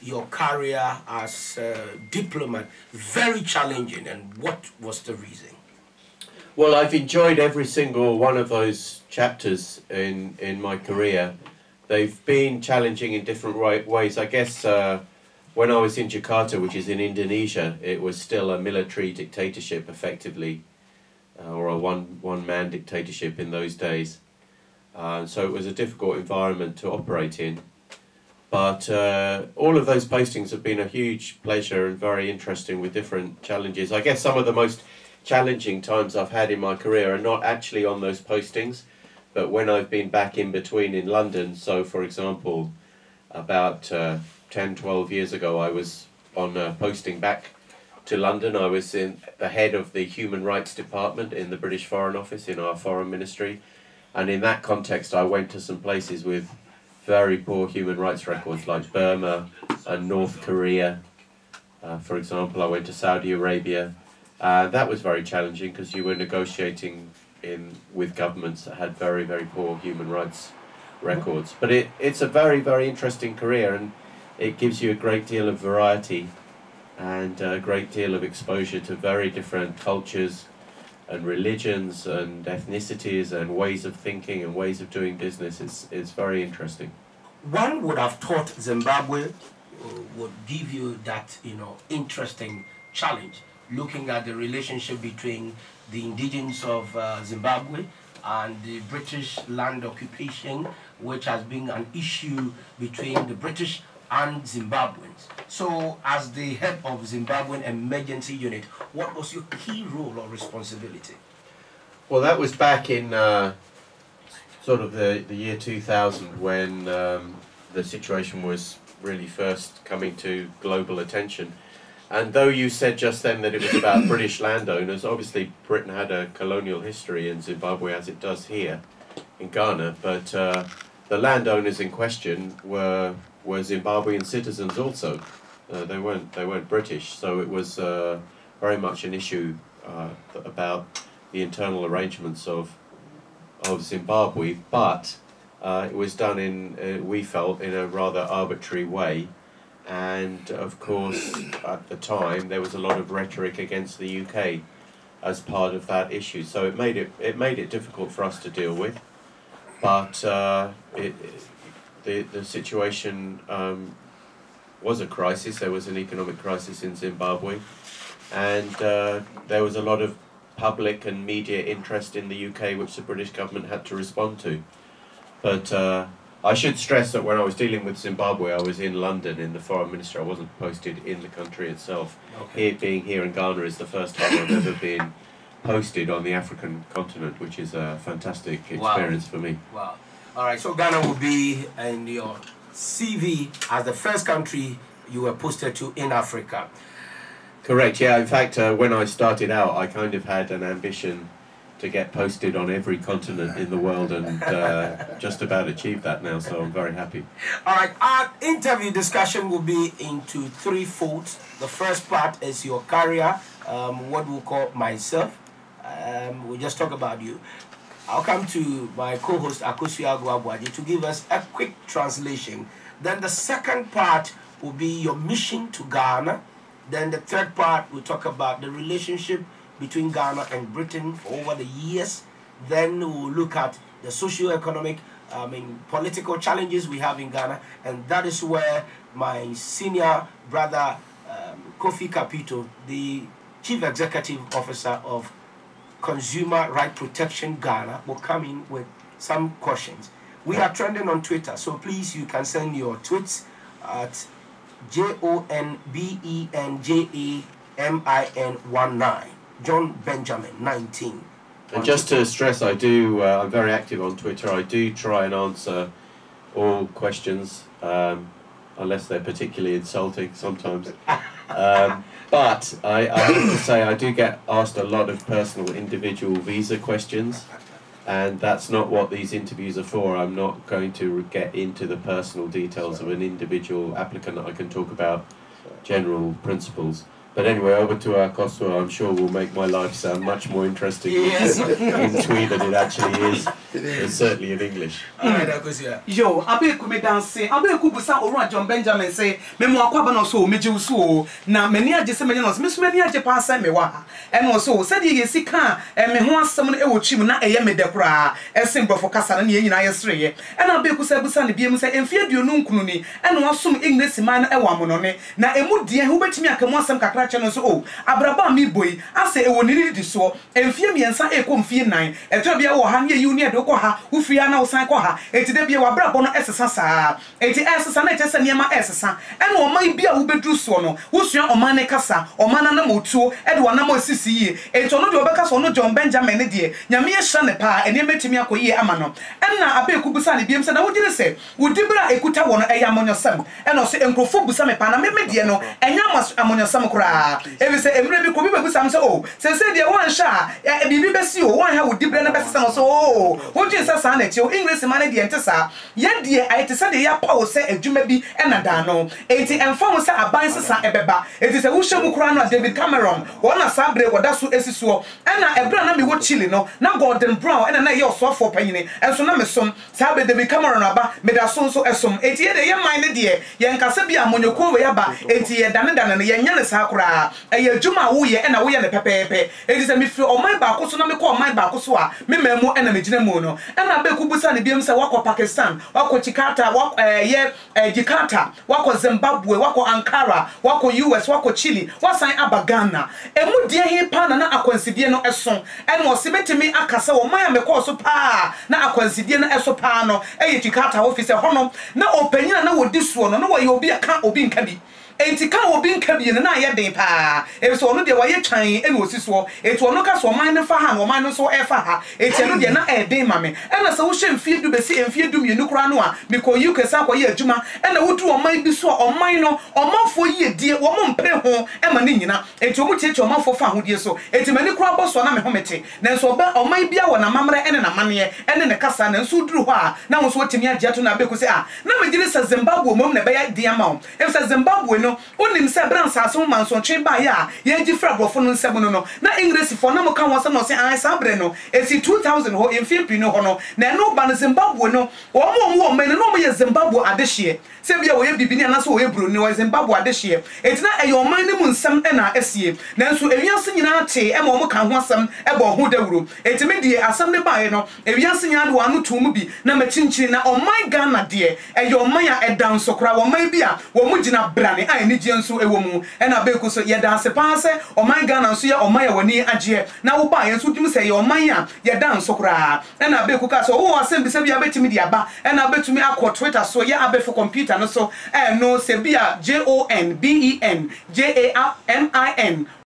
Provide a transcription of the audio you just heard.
your career as a diplomat very challenging, and what was the reason? Well, I've enjoyed every single one of those chapters in my career. They've been challenging in different ways. I guess when I was in Jakarta, which is in Indonesia, it was still a military dictatorship effectively, or a one-man dictatorship in those days. So it was a difficult environment to operate in. But all of those postings have been a huge pleasure and very interesting with different challenges. I guess some of the most challenging times I've had in my career are not actually on those postings, but when I've been back in between in London. So for example, about 10, 12 years ago, I was on a posting back to London. I was in the head of the Human Rights Department in the British Foreign Office, in our Foreign Ministry. And in that context, I went to some places with very poor human rights records, like Burma and North Korea. For example, I went to Saudi Arabia. That was very challenging because you were negotiating with governments that had very, very poor human rights records. But it's a very, very interesting career, and it gives you a great deal of variety and a great deal of exposure to very different cultures and religions and ethnicities and ways of thinking and ways of doing business. It's very interesting. One would have thought Zimbabwe would give you that, interesting challenge, looking at the relationship between the indigenes of Zimbabwe and the British land occupation, which has been an issue between the British and Zimbabweans. So, as the head of Zimbabwean Emergency Unit, what was your key role or responsibility? Well, that was back in sort of the year 2000, when the situation was really first coming to global attention. And though you said just then that it was about British landowners, obviously Britain had a colonial history in Zimbabwe, as it does here in Ghana, but the landowners in question were Zimbabwean citizens also. They weren't British, so it was very much an issue about the internal arrangements of Zimbabwe, but it was done we felt, in a rather arbitrary way. And of course, at the time, there was a lot of rhetoric against the UK as part of that issue. So it made it difficult for us to deal with. But the situation was a crisis. There was an economic crisis in Zimbabwe, and there was a lot of public and media interest in the UK, which the British government had to respond to. But I should stress that when I was dealing with Zimbabwe, I was in London in the Foreign Ministry. I wasn't posted in the country itself. Okay. Being here in Ghana is the first time I've ever been posted on the African continent, which is a fantastic experience for me. Wow. All right, so Ghana will be in your CV as the first country you were posted to in Africa. Correct, yeah. In fact, when I started out, I kind of had an ambition to get posted on every continent in the world, and just about achieved that now, so I'm very happy. All right, our interview discussion will be into three folds. The first part is your career, what we'll call myself. We'll just talk about you. I'll come to my co-host Akosu Agwabwaji to give us a quick translation. Then the second part will be your mission to Ghana. Then the third part will talk about the relationship between Ghana and Britain for over the years. Then we'll look at the socio-economic, political challenges we have in Ghana, and that is where my senior brother Kofi Kapito, the Chief Executive Officer of Consumer Right Protection Ghana, will come in with some questions. We are trending on Twitter, so please, you can send your tweets at JONBENJAMIN19, John Benjamin 19. And just to stress, I'm very active on Twitter. I do try and answer all questions, unless they're particularly insulting sometimes. But I have to say, I do get asked a lot of personal individual visa questions, and that's not what these interviews are for. I'm not going to get into the personal details of an individual applicant. I can talk about general principles. But anyway, over to Akosu. I'm sure will make my life sound much more interesting in Sweden than it actually is. certainly in English. Yo, abeku me dancing. Abeku busa Hon Jon Benjamin say, me mo akwa ba no so meji uso na mani age se me no so me so mani age pa say me wa ha. E no so said ye sika me ho asem no e wo twim na eye me de kra. E sim brofo kasa na ye nyina ye sreye. E na abeku say busa ne biem say emfie aduonu nkunu ni. E no asom English man na e wa mono ne. Na emu die hu betimi akamu asem kakra che no so o. Abraba mi boy ase e wo ni di so. Emfie miensa e ko mfie nan. E to bia wo ha ne yu ne de ko ha. Wo fia na wo san ko ha. Eti de bia wa brabo no esesa saa. Eti esesa na etesa niema esesa. E no oman bia wo bedru so no. Wo sua oman ne kasa. Oman na motuo e de wana mo sisi yi. Eti ono de obeka so Hon Jon Benjamin ne de. Nyame ye hya ne pa ene metimi akoyi ama no. E na abeku busa ne biem se na wo gire se. Wo dibra ekuta wo no e ya amonyosam. E no se enkrofo busa me pa na me de no. Enya amonyosam kra. E bi se emre bi ko bi busa me se o. Se de wan sha e bibi besi o wan ha wo dibra na besi no so o. Wo gin se sa na ti o English man de entesa. Ye de ayete se de ya pa o se adwuma bi e na da no. Enti emfa mo se aban sesa ebeba. Enti se wo hwemu kra no David Cameron. Wona sabre woda so esisuo. E na ebra na me wo Chile no. Na Gordon Brown e na ye osofo panyine. Enso na me som sabre David Cameron aba me da so nso esom. Enti ye de ye man ne de ye nkasa bi amonyoko we yaba. Enti ye dane ne ye nya ne sa kra. E ye adwuma wo ye e na wo ye ne pepepe. Enti se me firi oman ba ko so na me ko oman ba ko so a me mamu e na me gina mu no. E na be ku busa ne biem se wako Pakistan, wako Jakarta, wako Jakarta, wako Zimbabwe, wako Ankara, wako US, wako Chile, wasan aba Ghana. Emu die he pa na akwansidie no eso. Eno osibetimi akasa wo man me ko so pa na akwansidie no eso pa no. Eye Jakarta office hono na opanyina na wodi suo no na wo ye obi aka obi nka bi. Enti ka obi nka bi na ye den pa. E so no de wa ye twan e no osisuo. Enti ono ka so man ne fa ha no man no so e fa ha. Enti no de na e den ma me. E na se wo hwe mfie du besi mfie du mienu kura no a me ko UK sa ko ye adwuma. E na wodu oman bi so oman no omanfo ye die wo mo mpre ho e ma ne nyina. Enti omu cheche omanfo fa ho die so. Enti mani kura boso na me ho mete. Na so ba oman bia wo na mamre ene na mane ene ne kasa na nso duru ho a na wo so otimi agye to na be ko se a na me gire se Zimbabwe mom na be ya die ama o. E se Zimbabwe no onim se bransa aso manso twen ba ya ye gi fra brofo no nsem no na English for na mo kan wo se no se an sa bre no esi 2000 ho emfimpi no ho no na no ba no Zimbabwe no wo men no mo ye Zimbabwe adehye se bia wo ye bibini ana so wo ye bro ni wo Zimbabwe adehye etina e yo man ne mu nsem e na esie na nso ewiase nyina te e mo kan ho asem e bo ho dawuro etime die asem ne ba ye no ewiase nyina de wo anu to mu bi na machinchiri na o my Ghana de e yo man ya edan so kra wo man bi a wo mu gina brane a ni nso ewo mu e na beku so ye dance pa se o man Ghana nso ye o man ye woni agye na wo ba ye nso dim se ye o man a ye dance kra e na beku ka so wo asem bi se bia betimi dia ba e na betumi akọ Twitter so ye abefo computer no so no se bia JONBENJAMIN